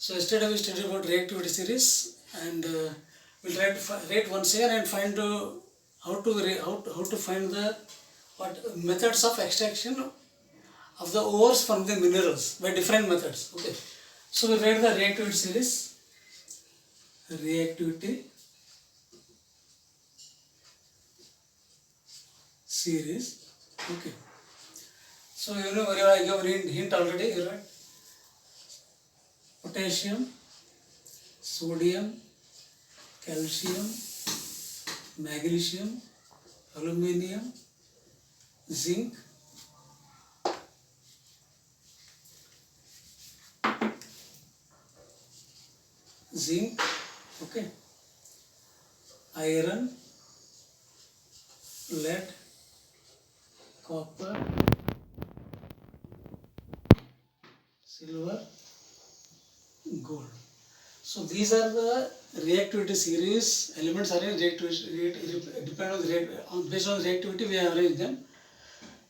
So yesterday we studied about reactivity series, and we'll try to rate once here and find how to find the methods of extraction of the ores from the minerals by different methods. Okay, so we read the reactivity series. Reactivity series. Okay, so you know I gave a hint already. You right? Potassium, sodium, calcium, magnesium, aluminium, zinc, okay, iron, lead, copper, silver, gold. So these are the reactivity series. Elements are in reactivity, depend on the based on the reactivity we have arranged them.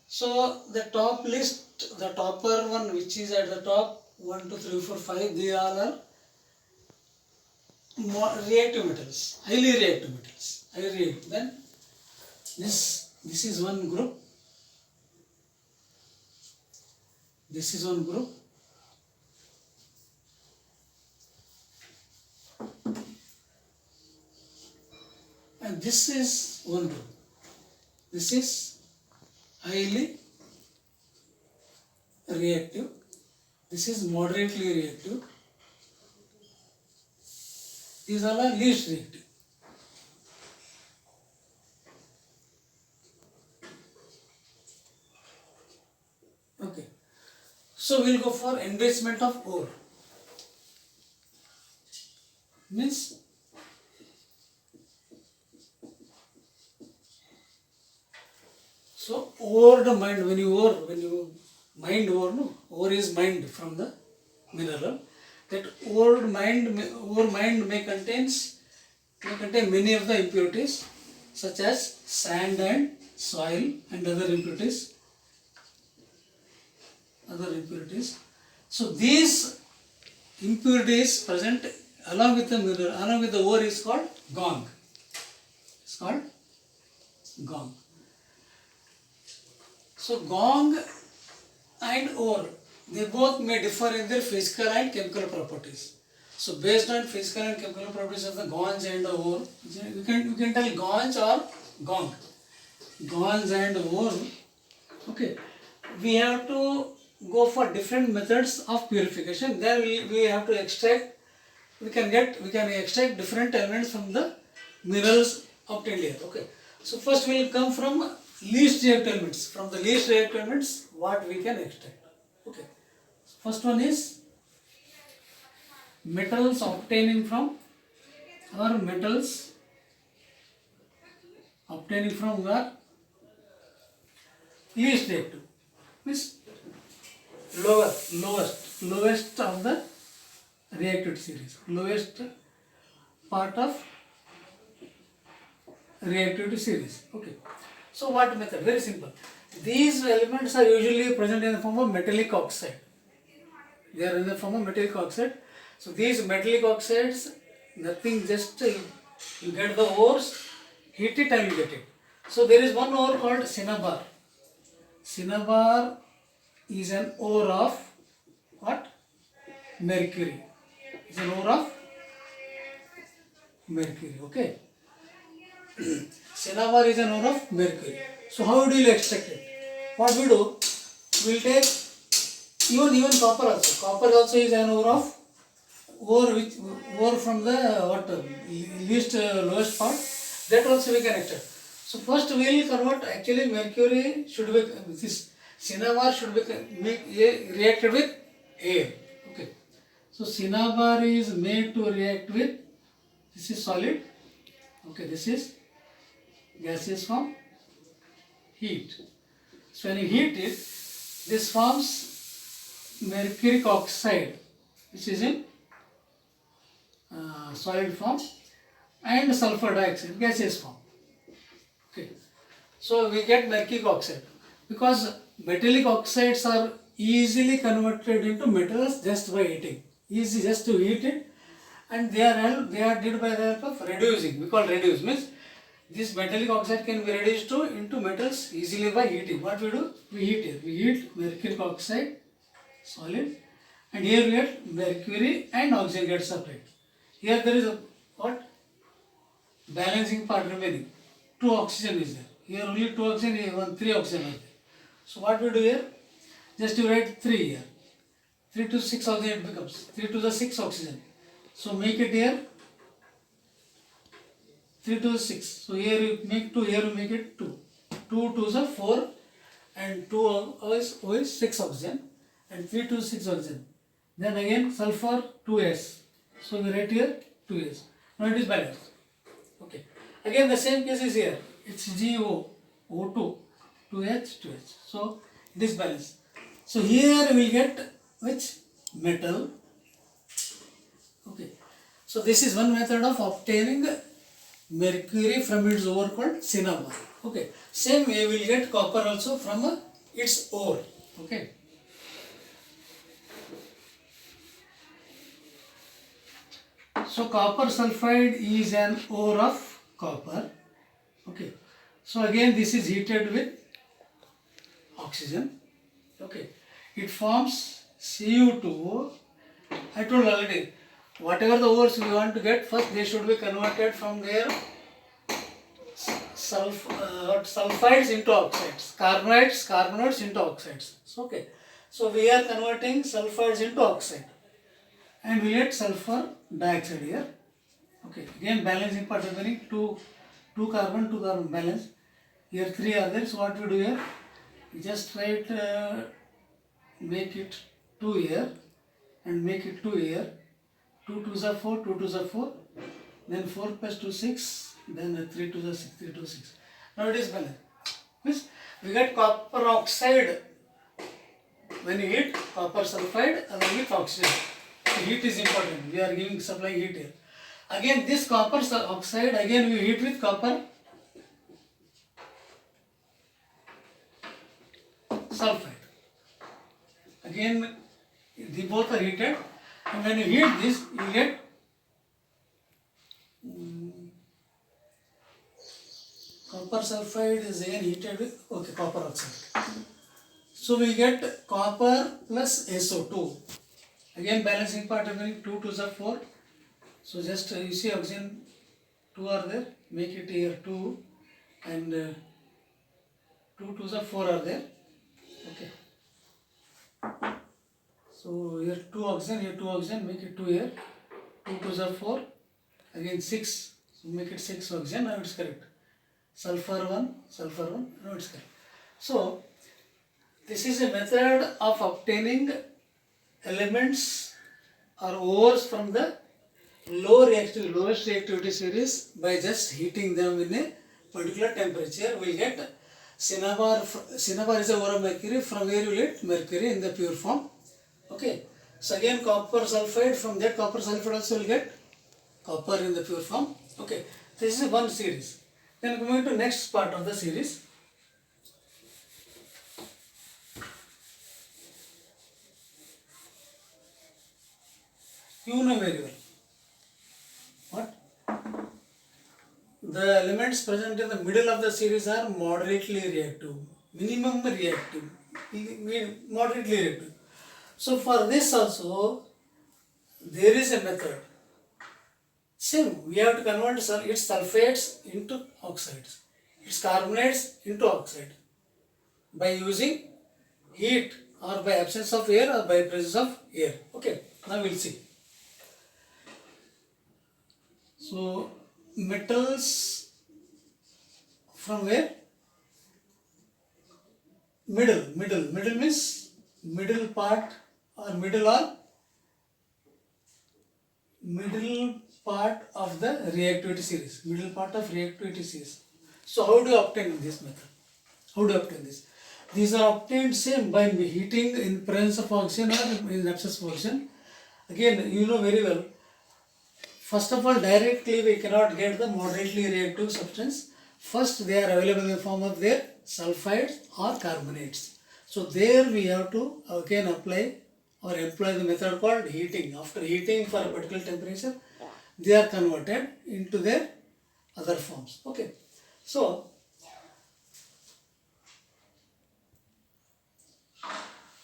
So the top list, the topper one which is at the top, 1, 2, 3, 4, 5, they all are reactive metals, highly reactive metals. Highly reactive. Then this is one group. This is one group. And this is one group. This is highly reactive. This is moderately reactive. These all are least reactive. Okay. So we'll go for enrichment of ore. Means so ore the mined when you mined ore, no, ore is mined from the mineral. That ore mined may contain many of the impurities such as sand and soil and other impurities. So these impurities present along with the mineral, along with the ore is called gong. It's called gong. So gong and ore, they both may differ in their physical and chemical properties. So based on physical and chemical properties of the gongs and the ore, you can tell gongs or gong. Gongs and ore. Okay, we have to go for different methods of purification. Then we have to extract. We can extract different elements from the minerals obtained here. Okay, so first we will come from least reactive elements. From the least reactive elements, what we can extract. Okay, first one is metals obtaining from what least reactive means lowest of the reactivity series, lowest part of reactivity series. Okay, so what method? Very simple. These elements are usually present in the form of metallic oxide. They are in the form of metallic oxide. So these metallic oxides, nothing, just you get the ores, heat it and you get it. So there is one ore called cinnabar. Cinnabar is an ore of what? Mercury. It's an ore of mercury. Okay. Cinnabar is an ore of mercury. So how do you extract it? What we do? We'll take even copper also. Copper also is an ore from the lowest part. That also we can extract. So first we will convert. Actually, mercury should be this cinnabar should be reacted with air. Okay. So cinnabar is made to react with. This is solid. Okay. This is gaseous form. Heat. So when you heat it, this forms mercuric oxide, which is in solid form, and sulfur dioxide, gaseous form. Okay. So we get mercuric oxide because metallic oxides are easily converted into metals just by heating. is just to heat it, and they are did by the help of reducing. We call reduce means this metallic oxide can be reduced to into metals easily by heating. What we do? We heat it. We heat mercuric oxide solid, and here we get mercury and oxygen get separate. Here there is a what? Balancing part remaining. 2 oxygen is there. Here only 2 oxygen, here 3 oxygen are there. So what we do here? Just you write 3 here. 3 to 6 oxygen it becomes. 3 to the 6 oxygen. So make it here 3 to the 6. So here you make 2, here you make it 2. 2 to the 4 and 2 is 6 oxygen and 3 to 6 oxygen. Then again sulfur 2s. So we write here 2s. Now it is balanced. Okay. Again the same case is here. It's GO, O2, 2H, 2H. So it is balanced. So here we will get which metal. Okay. So this is one method of obtaining mercury from its ore called cinnabar. Okay. Same way we will get copper also from its ore. Okay. So copper sulfide is an ore of copper. Okay. So again this is heated with oxygen. Okay. It forms Cu2. I told already, whatever the ores we want to get, first they should be converted from their sulfides into oxides, carbonates into oxides. So, okay. So we are converting sulfides into oxide, and we get sulfur dioxide here. Okay. Again balancing part is very two carbon balance. Here 3 are there. So what we do here? We just write make it 2 here and make it 2 here. 2 to the 4, 2 to the 4, then 4 plus 2 6, then 3 to the 6, 3 to 6. Now it is balanced. Means we get copper oxide when you heat copper sulfide along with oxygen. So heat is important. We are giving supplying heat here. Again this copper oxide again we heat with copper sulfide. Again the both are heated, and when you heat this you get copper sulfide is again heated with copper oxide. So we get copper plus SO2. Again balancing part remaining 2 to the 4. So just you see oxygen 2 are there, make it here 2 and 2 to the 4 are there. Okay. So here 2 oxygen, here 2 oxygen, make it 2 here. 2 to the 4, again 6, so make it 6 oxygen, now it's correct. Sulfur 1, now it's correct. So this is a method of obtaining elements or ores from the lowest reactivity series by just heating them in a particular temperature. We get cinnabar. Cinnabar is a ore of mercury, from where you get mercury in the pure form. Okay. So again copper sulfide, from that copper sulfide also will get copper in the pure form. Okay. This is one series. Then coming to next part of the series. You know very well. What? The elements present in the middle of the series are moderately reactive, minimum reactive, moderately reactive. So for this also, there is a method. Same, we have to convert its sulfates into oxides, its carbonates into oxide by using heat or by absence of air or by presence of air. Okay, now we'll see. So metals from where? Middle means middle part or middle part of the reactivity series. Middle part of reactivity series. So how do you obtain this method? How do you obtain this? These are obtained same by heating in presence of oxygen or in absence of oxygen. Again, you know very well. First of all, directly we cannot get the moderately reactive substance. First, they are available in the form of their sulfides or carbonates. So there we have to again apply or employ the method called heating. After heating for a particular temperature, they are converted into their other forms. Okay, so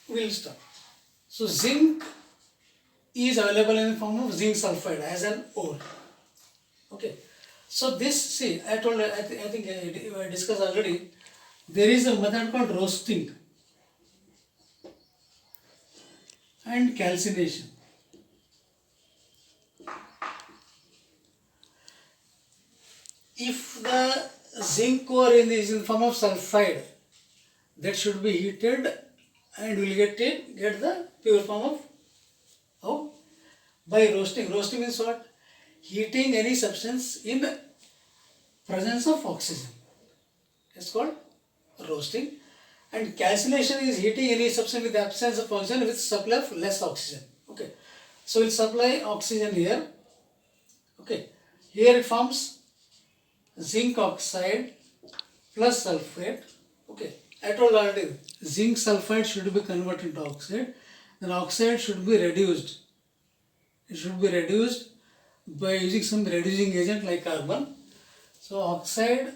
we'll start. So zinc is available in the form of zinc sulfide as an ore. Okay, so this, see, I told, I think I discussed already. There is a method called roasting and calcination. If the zinc ore is in the form of sulfide, that should be heated and we'll get the pure form of how? By roasting. Roasting means what? Heating any substance in presence of oxygen. It's called roasting. And calcination is heating any substance with the absence of oxygen with supply of less oxygen. Okay. So we'll supply oxygen here. Okay. Here it forms zinc oxide plus sulfate. Okay. I told already, zinc sulfide should be converted into oxide. Then oxide should be reduced. It should be reduced by using some reducing agent like carbon. So oxide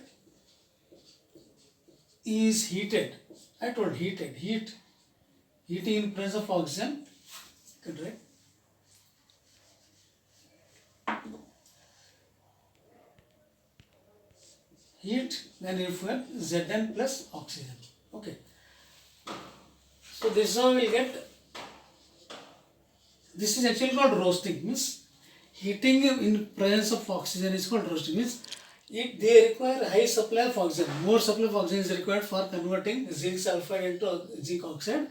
is heated. I told heated. Heating in presence of oxygen. Correct. Heat, then you have Zn plus oxygen. Okay. So this is how we will get. This is actually called roasting. Means heating in presence of oxygen is called roasting. Means they require high supply of oxygen. More supply of oxygen is required for converting zinc sulfide into zinc oxide.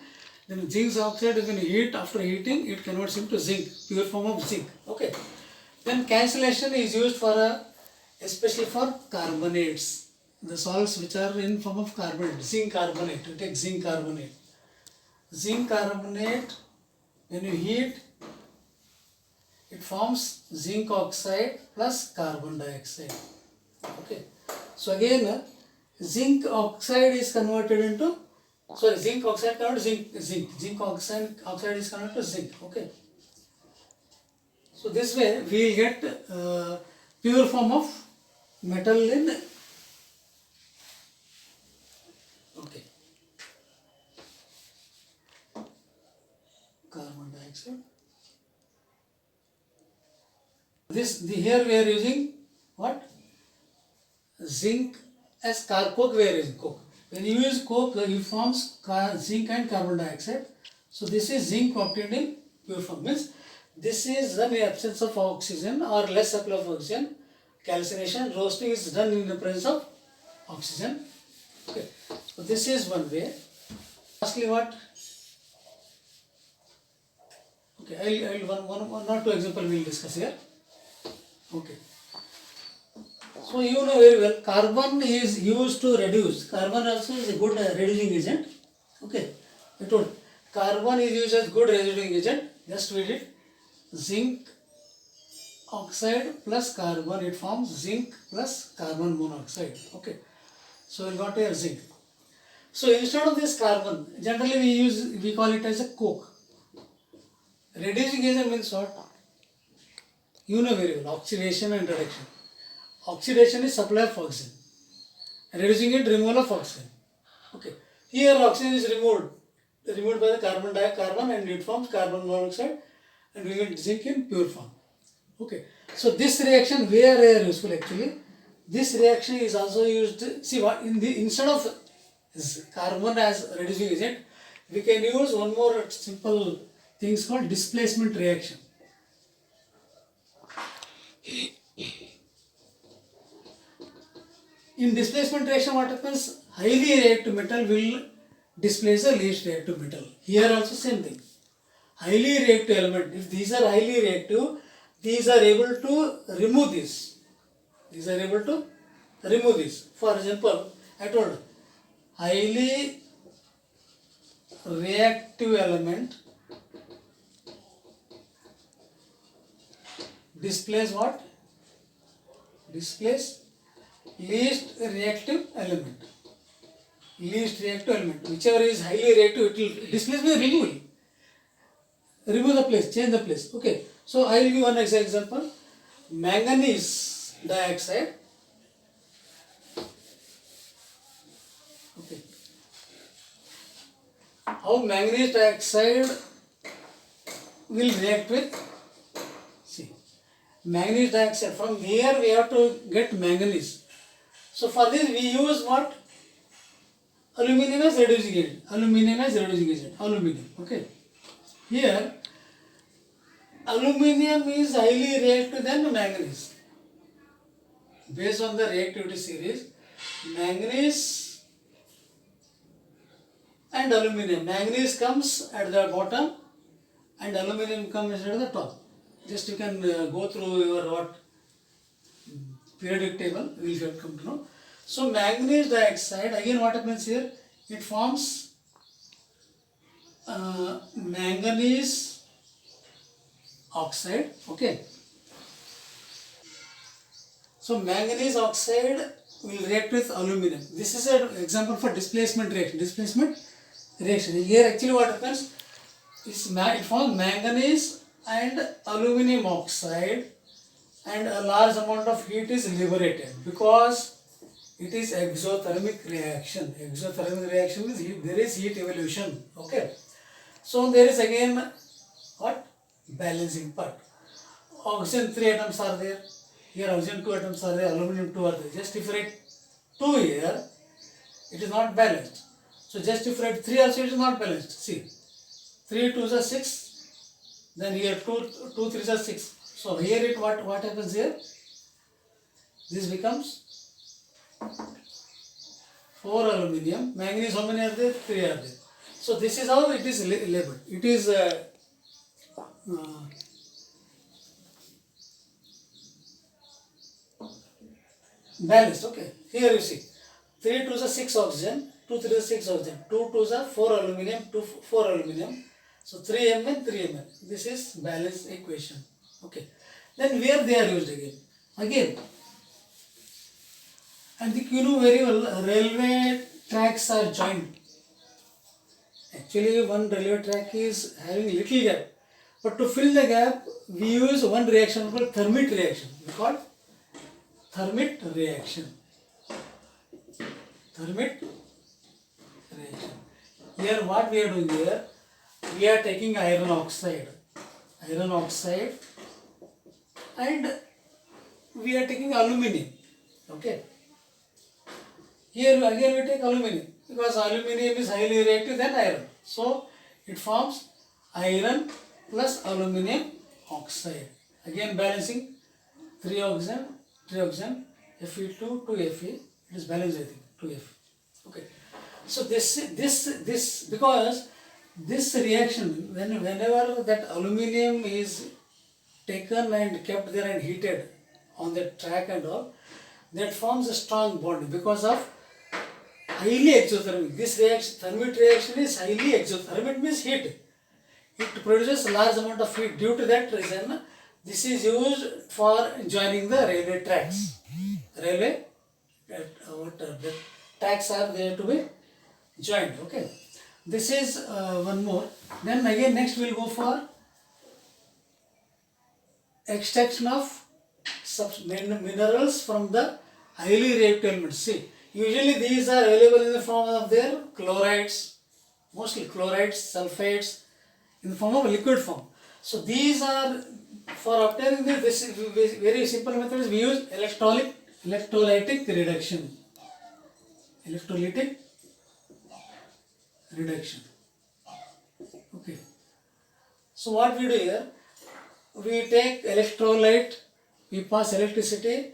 Then zinc oxide is going to heat. After heating, it converts into zinc, pure form of zinc. Okay. Then cancellation is used for especially for carbonates, the salts which are in form of carbonate, zinc carbonate. You take zinc carbonate. Zinc carbonate, when you heat, it forms zinc oxide plus carbon dioxide. Okay. So again, zinc oxide is converted into, zinc oxide converted to zinc. Zinc oxide is converted to zinc. Okay. So this way we will get pure form of metal in. Okay. Carbon dioxide. Here we are using what? Zinc as coke we are using coke. When you use coke, it forms zinc and carbon dioxide. So this is zinc obtained in pure form. Means this is done in absence of oxygen or less supply of oxygen. Calcination, roasting is done in the presence of oxygen. Okay. So this is one way. Lastly, what? Okay, one or two example we will discuss here. Okay. So you know very well, carbon is used to reduce. Carbon also is a good reducing agent. Okay. I told carbon is used as good reducing agent. Just read it. Zinc oxide plus carbon, it forms zinc plus carbon monoxide. Okay. So we got here zinc. So instead of this carbon, generally we call it as a coke. Reducing agent means what? You know very well, oxidation and reduction. Oxidation is supply of oxygen. Reducing it, removal of oxygen. Okay. Here oxygen is removed by the carbon and it forms carbon monoxide and we get zinc in pure form. Okay. So this reaction very useful actually. This reaction is also used. See what instead of carbon as reducing agent, we can use one more simple thing called displacement reaction. In displacement reaction, what happens? Highly reactive metal will displace the least reactive metal. Here also same thing. Highly reactive element. If these are highly reactive, these are able to remove this. For example, I told highly reactive element displace what? Displace least reactive element. Whichever is highly reactive, it will displace by removal. remove the place, change the place. Okay, so I will give one example. Manganese dioxide. Okay, how manganese dioxide will react with, see, manganese dioxide. From here we have to get manganese. So for this we use what? Aluminum as reducing agent. Aluminum as reducing agent. Aluminum. Okay. Here, aluminum is highly reactive than manganese. Based on the reactivity series, manganese and aluminum. Manganese comes at the bottom and aluminum comes at the top. Just you can go through your what periodic table, we will come to know. So manganese dioxide, again what happens here? It forms manganese oxide. Okay. So manganese oxide will react with aluminum. This is an example for displacement reaction. Displacement reaction. Here actually what happens is it forms manganese and aluminum oxide, and a large amount of heat is liberated because it is exothermic reaction. Exothermic reaction means there is heat evolution. Okay. So there is again what? Balancing part. Oxygen 3 atoms are there. Here oxygen 2 atoms are there. Aluminum 2 are there. Just if you write 2 here, it is not balanced. So just if you write 3 also, it is not balanced. See, 3 2s are 6. Then here 2 3s are 6. So here it what happens here? This becomes 4 aluminum. Manganese how many are there? 3 are there. So this is how it is labeled. It is balanced. Okay. Here you see 3 2s are 6 oxygen, 2 3s are 6 oxygen, 2 2s are 4 aluminum, 4 aluminum. So 3 Mn, 3 Mn. This is balanced equation. Okay. Then where they are used again? Again, I think you know very well, railway tracks are joined. Actually, one railway track is having little gap, but to fill the gap, we use one reaction called Thermit reaction. We call Thermit reaction. Thermit reaction. Here, what we are doing here? We are taking iron oxide, and we are taking aluminum. Okay. Here again we take aluminum because aluminum is highly reactive than iron. So it forms iron plus aluminum oxide. Again balancing 3 oxygen, Fe2, 2 Fe. It is balanced, I think, 2 Fe. Okay. So this because this reaction, whenever that aluminum is taken and kept there and heated on the track and all, that forms a strong bond because of highly exothermic. This reaction, Thermit reaction is highly exothermic, means heat. It produces a large amount of heat. Due to that reason, this is used for joining the railway tracks. Railway, the tracks are there to be joined. Okay. This is one more. Then again next we will go for extraction of minerals from the highly reactive elements. See, usually these are available in the form of their chlorides, mostly chlorides, sulfides, in the form of liquid form. So these are, for obtaining this very simple method is we use electrolytic reduction. Electrolytic reduction. Okay. So what we do here, we take electrolyte, we pass electricity.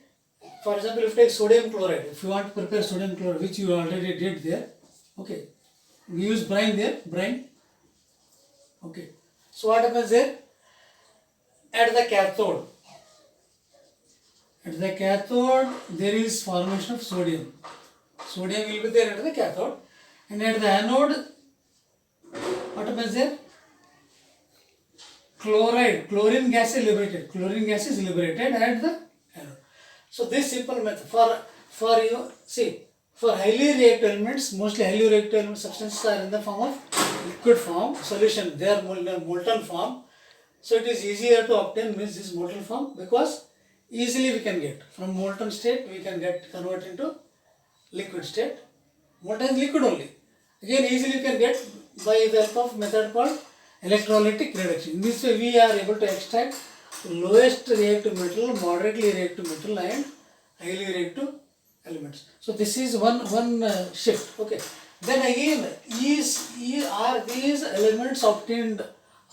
For example, if you take sodium chloride, if you want to prepare sodium chloride, which you already did there, okay, we use brine there, brine. Okay. So what happens there? At the cathode, there is formation of sodium. Sodium will be there at the cathode, and at the anode, what happens there? Chlorine gas is liberated. Chlorine gas is liberated at the anode. So this simple method for you see, for highly reactive elements, mostly highly reactive element substances are in the form of liquid form solution. They are molten form. So it is easier to obtain means this molten form, because easily we can get from molten state, we can get convert into liquid state. Molten is liquid only. Again easily you can get by the help of method called electrolytic reduction. In this way we are able to extract lowest reactive metal, moderately reactive metal and highly reactive elements. So this is one shift. Okay. Then again, are these elements obtained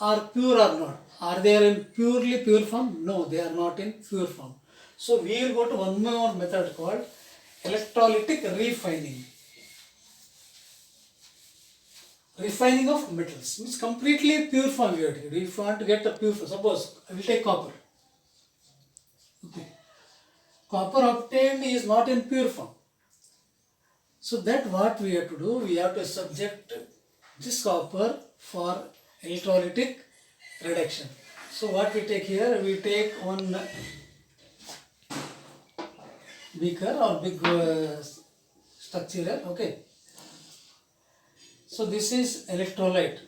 are pure or not? Are they in purely pure form? No, they are not in pure form. So we will go to one more method called electrolytic refining. Refining of metals means completely pure form we have to get. If you want to get a pure form, suppose I will take copper. Okay. Copper obtained is not in pure form. So that what we have to do, we have to subject this copper for electrolytic reduction. So what we take here, we take one beaker or big structure here, okay. So this is electrolyte.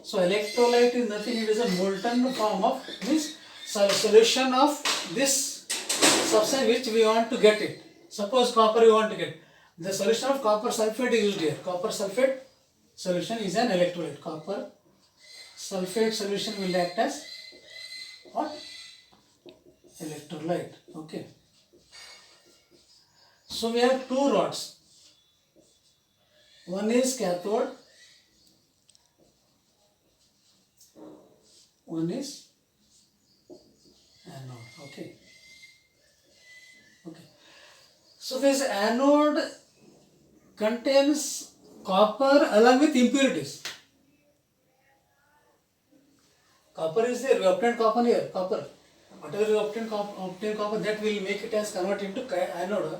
So electrolyte is nothing, it is a molten form of, means solution of this substance which we want to get it. Suppose copper we want to get. The solution of copper sulfate is used here. Copper sulfate solution is an electrolyte. Copper sulfate solution will act as what? Electrolyte. Okay. So we have two rods. One is cathode, one is anode. Okay. Okay. So this anode contains copper along with impurities. Copper is there, we obtain copper here, copper. Whatever we obtain copper, that will make it as convert into anode,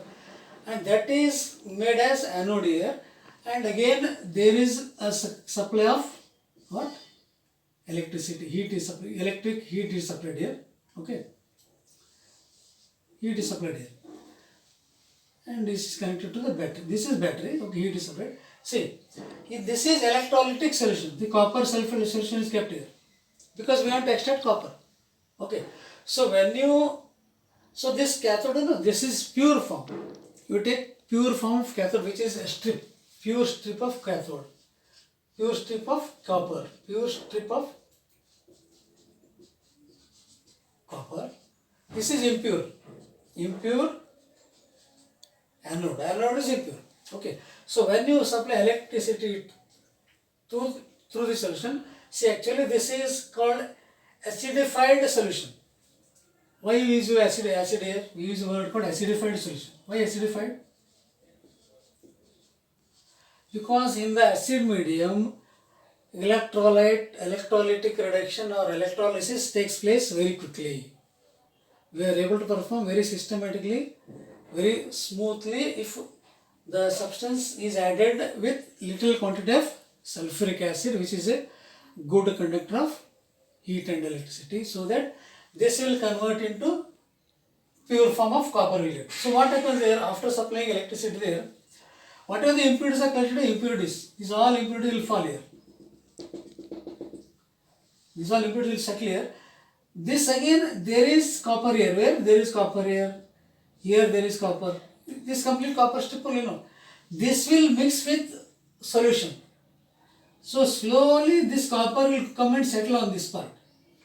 and that is made as anode here. And again there is a supply of what? Electricity, heat is supplied, electric heat is supplied here, okay. Heat is supplied here. And this is connected to the battery. This is battery, okay, heat is supplied. See, this is electrolytic solution. The copper sulfate solution is kept here because we want to extract copper. Okay, so when you, so this cathode, no, this is pure form. You take pure form of cathode, which is a strip, pure strip of cathode, pure strip of copper, pure strip of copper. This is impure, impure anode. Anode is impure. Okay, so when you supply electricity through the solution, see, actually this is called acidified solution. Why we use acid here? We use a word called acidified solution. Why acidified? Because in the acid medium, electrolytic reduction or electrolysis takes place very quickly. We are able to perform very systematically, very smoothly if the substance is added with little quantity of sulfuric acid, which is a good conductor of heat and electricity, so that this will convert into pure form of copper will get. So what happens there after supplying electricity there? Whatever the impurities are collected, impurities, these all impurities will fall here. These all impurities will settle here. This again, there is copper here. Where? There is copper here. Here there is copper. This complete copper strip, you know. This will mix with solution. So slowly this copper will come and settle on this part.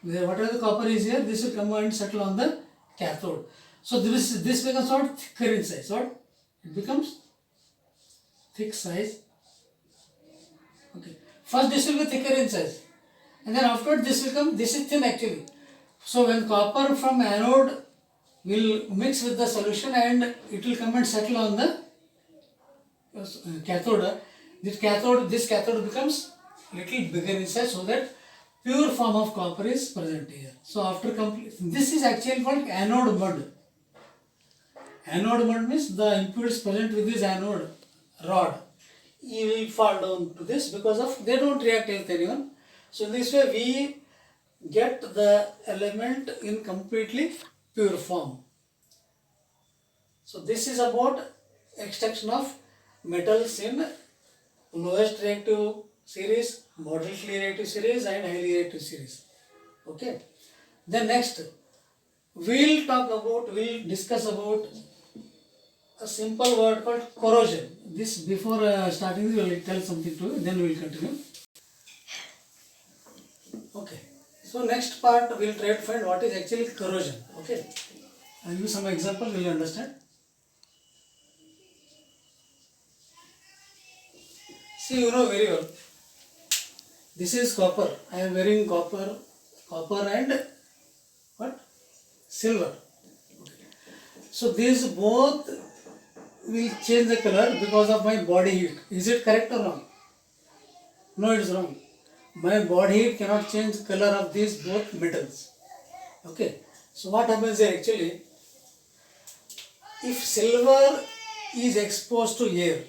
Whatever the copper is here, this will come and settle on the cathode. So this becomes what? Thicker in size. What? It becomes thick size. Okay. First this will be thicker in size. And then afterward this will come, this is thin actually. So when copper from anode will mix with the solution and it will come and settle on the cathode, this cathode becomes little bigger in size, so that pure form of copper is present here. So after complete, this is actually called anode mud. Anode mud means the impurities present with this anode rod, you will fall down to this because of they don't react with anyone. So in this way we get the element in completely pure form. So this is about extraction of metals in lowest reactive series, moderately reactive series and highly reactive series. Okay. Then next, we'll discuss about a simple word called corrosion. This before starting, we will tell something to you, then we will continue. Okay. So next part, we will try to find what is actually corrosion. Okay. I'll give some example, will you understand? See, you know very well. This is copper. I am wearing copper and what? Silver. So these both will change the color because of my body heat. Is it correct or wrong? No, it is wrong. My body heat cannot change the color of these both metals. Okay. So what happens here actually? If silver is exposed to air,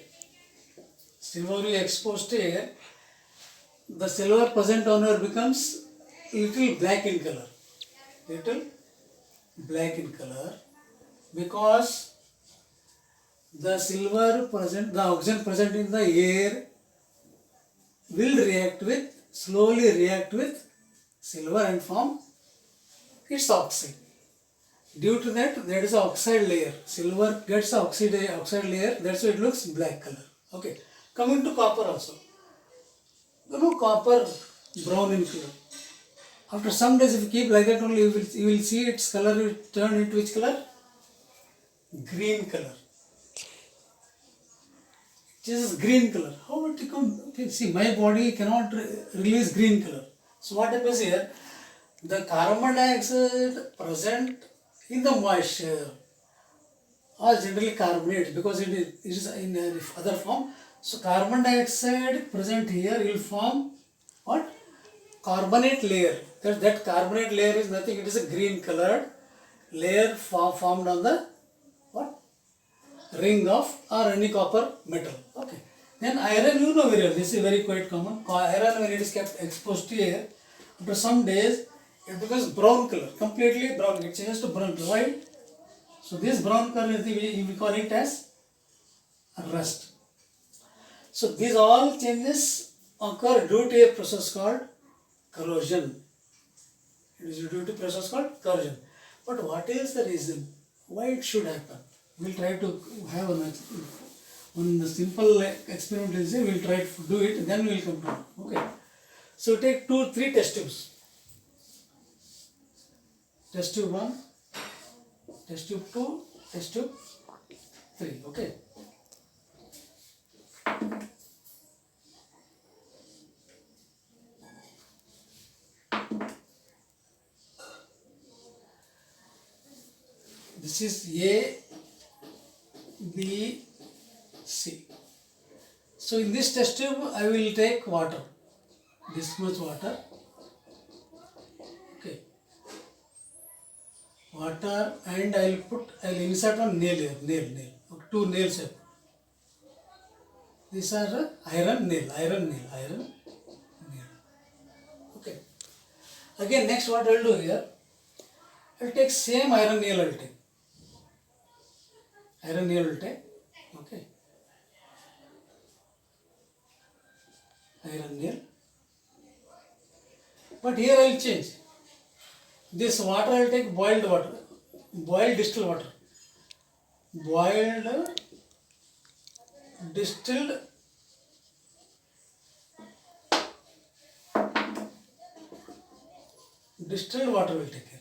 the silver present on air becomes little black in color. Little black in color because the oxygen present in the air will slowly react with silver and form its oxide. Due to that, there is an oxide layer. Silver gets an oxide layer, that's why it looks black color. Okay. Coming to copper also. You know copper brown in color. After some days, if you keep like that only, you will see its color will turn into which color? Green color. This is green color. How it become? Okay, see, my body cannot release green color. So what happens here? The carbon dioxide present in the moisture or generally carbonate because it is in other form. So carbon dioxide present here will form what? Carbonate layer. That carbonate layer is nothing, it is a green colored layer formed on the what? Ring of or any copper metal. Okay. Then iron, you know very well, this is very quite common. Iron, when it is kept exposed to air, after some days it becomes brown color, completely brown, it changes to brown color. Why? So this brown color is we call it as rust. So these all changes occur due to a process called corrosion. It is due to a process called corrosion. But what is the reason? Why it should happen? We will try to have one simple experiment. We will try to do it, then we will come to. Okay. So take 3 test tubes. Test tube 1, test tube 2, test tube 3. Okay. This is A, B, C. So in this test tube, I will take water. This much water. Okay. Water, and I will insert one nail here. Nail. Okay, 2 nails here. These are iron nail. Okay. Again, next what I will do here, I will take same iron nail. Okay. Iron nail. But here I will change. This water I will take boiled water. Boiled distilled water. Boiled distilled water will take here.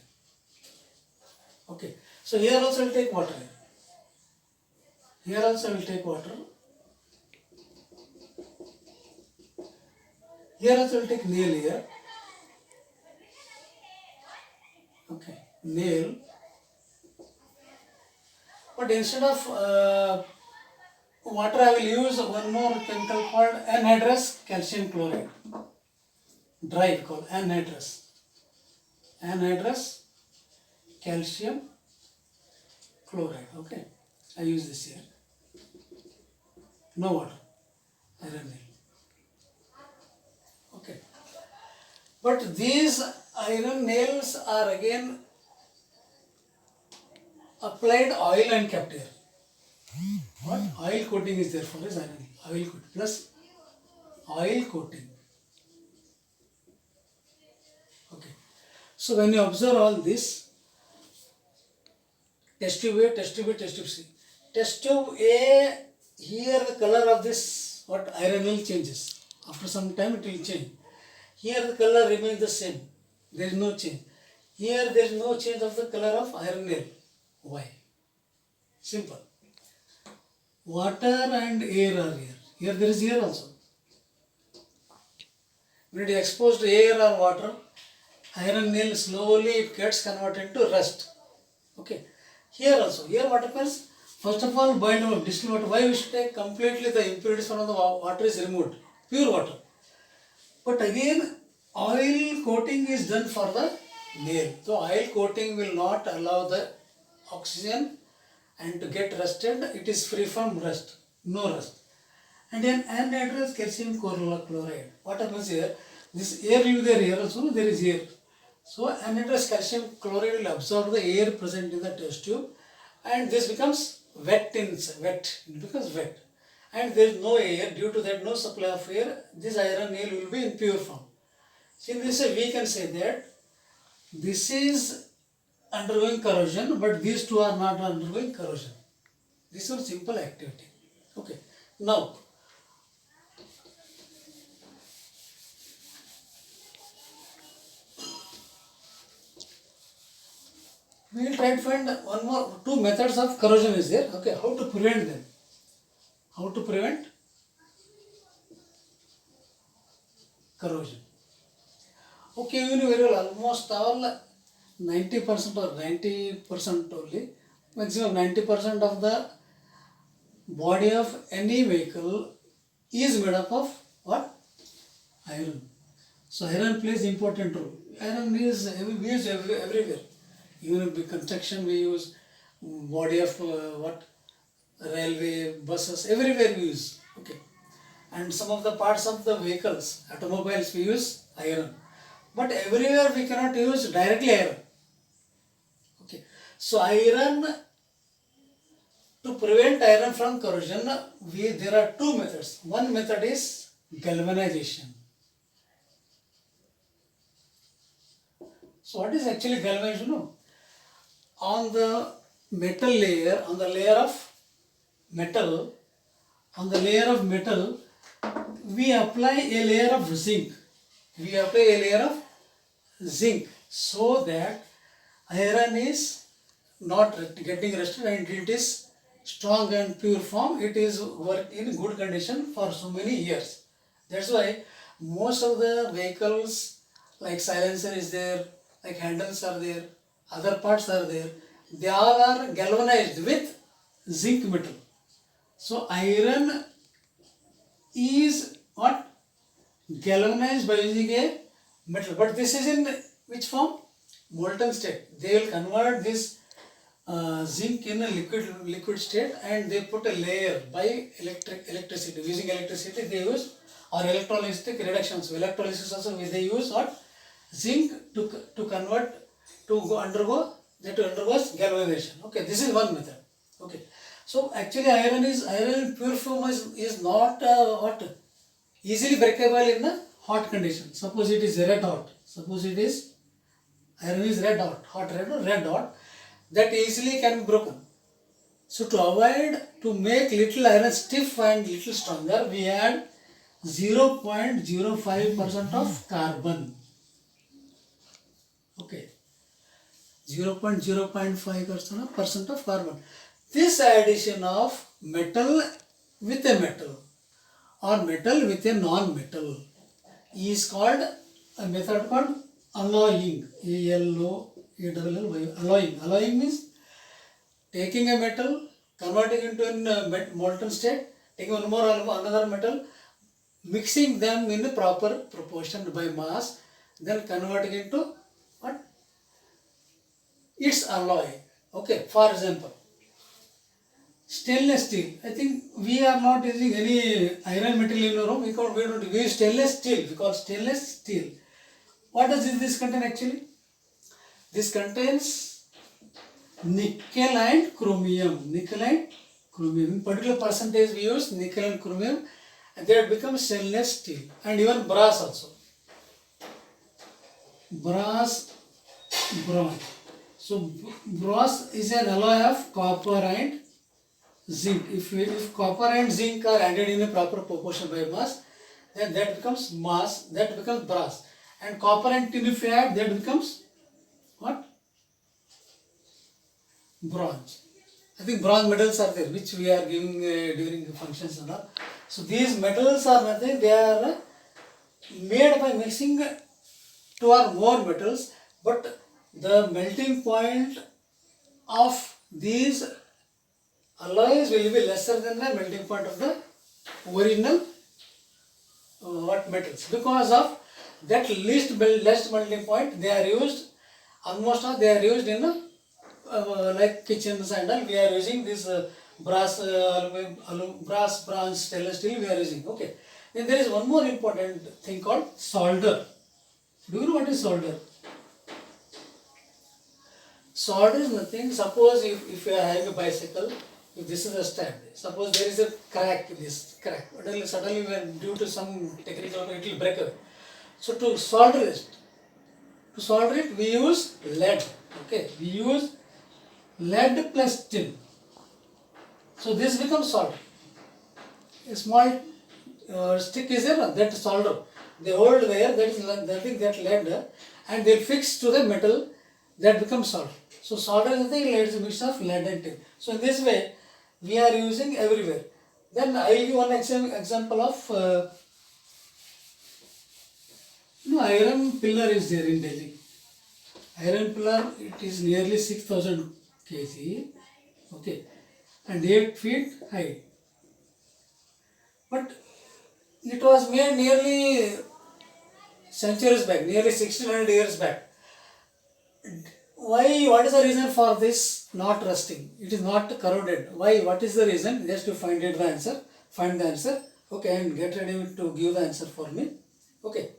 Okay. So here also I will take water. Here also I will take water. Here also I will take nail here. Okay. Nail. But instead of water, I will use one more chemical called anhydrous calcium chloride. Dry called anhydrous. Anhydrous calcium chloride. Okay. I use this here. No water. Iron nail. Okay. But these iron nails are again applied oil and kept here. What? Oil coating is there for this iron nail. Oil coating plus oil coating. Okay. So when you observe all this, test tube A, test tube B, test tube C. Test tube A, here the color of this iron nail changes. After some time it will change. Here the color remains the same. There is no change. Here there is no change of the color of iron nail. Why? Simple. Water and air are here. Here there is air also. When it is exposed to air or water, iron nail slowly it gets converted into rust. Okay. Here also, here what happens? First of all, boiled water, distilled water. Why we should take completely the impurities from the water is removed, pure water. But again, oil coating is done for the nail. So oil coating will not allow the oxygen and to get rusted. It is free from rust, no rust. And then anhydrous calcium chloride. What happens here? This air will be there here also, there is air. So anhydrous calcium chloride will absorb the air present in the test tube, and this becomes wet inside, it becomes wet. And there is no air, due to that no supply of air, this iron nail will be in pure form. So in this way we can say that this is undergoing corrosion, but these two are not undergoing corrosion. This is a simple activity. Okay. Now, we will try to find two methods of corrosion is there. Okay, how to prevent them? How to prevent corrosion? Okay, you know very well, almost all 90% or 90% only, maximum 90% of the body of any vehicle is made up of what? Iron. So iron plays important role. Iron is used everywhere. Even in construction we use, body of railway, buses, everywhere we use. Okay. And some of the parts of the vehicles, automobiles, we use iron. But everywhere we cannot use directly iron. Okay. So iron, to prevent iron from corrosion, there are two methods. One method is galvanization. So what is actually galvanization? No? On the metal layer, on the layer of metal, we apply a layer of zinc. We apply a layer of zinc so that iron is not getting rusted and it is strong and pure form. It is work in good condition for so many years. That's why most of the vehicles, like silencer is there, like handles are there, other parts are there, they all are galvanized with zinc metal. So iron is what? Galvanized by using a metal. But this is in which form? Molten state. They will convert this zinc in a liquid state, and they put a layer by electricity. Using electricity they use, or electrolytic reduction. So electrolysis also they use what? Zinc to convert, to undergo galvanization. Okay, this is one method. Okay, so actually iron in pure form is not easily breakable in a hot condition. Suppose it is red hot. Suppose it is iron is red hot, red hot, that easily can be broken. So to avoid, to make little iron stiff and little stronger, we add 0.05% of carbon. Okay, 0.05% of carbon. This addition of metal with a metal or metal with a non-metal is called a method called alloying. A-L-O-A-L-L-Y. Alloying means taking a metal, converting into a molten state, taking one more another metal, mixing them in a proper proportion by mass, then converting into what? Its alloy. Okay, for example, stainless steel. I think we are not using any iron metal in our room. We don't use stainless steel. We call stainless steel. What does this contain actually? This contains nickel and chromium. Nickel and chromium. In particular percentage we use nickel and chromium, and that becomes stainless steel. And even brass also. Brass bronze. So bronze is an alloy of copper and zinc. If copper and zinc are added in a proper proportion by mass, then that becomes mass, that becomes brass. And copper and tin if you add, that becomes what? Bronze. I think bronze medals are there, which we are giving during the functions and all. So these metals are nothing, they are made by mixing two or more metals, but the melting point of these alloys will be lesser than the melting point of the original metals. Because of that less melting point, they are used, almost all they are used in like kitchens and all. We are using this brass, brass, bronze, stainless steel we are using. Okay. Then there is one more important thing called solder. Do you know what is solder? Solder is nothing. Suppose if you are having a bicycle, if this is a stand, suppose there is a crack in this crack, suddenly when due to some technical it will break away. So to solder it we use lead. Okay, we use lead plus tin. So this becomes solder. A small stick is there, that solder. They hold there, that is nothing, that lead, and they fix to the metal, that becomes solder. So solder is nothing, it's a mixture of lead and tin. So in this way, we are using everywhere. Then I will give one example of iron pillar is there in Delhi. Iron pillar, it is nearly 6,000 kg, okay, and 8 feet high. But it was made nearly centuries back, nearly 1600 years back. Why? What is the reason for this not rusting? It is not corroded. Why? What is the reason? Just to find the answer. Okay, and get ready to give the answer for me. Okay.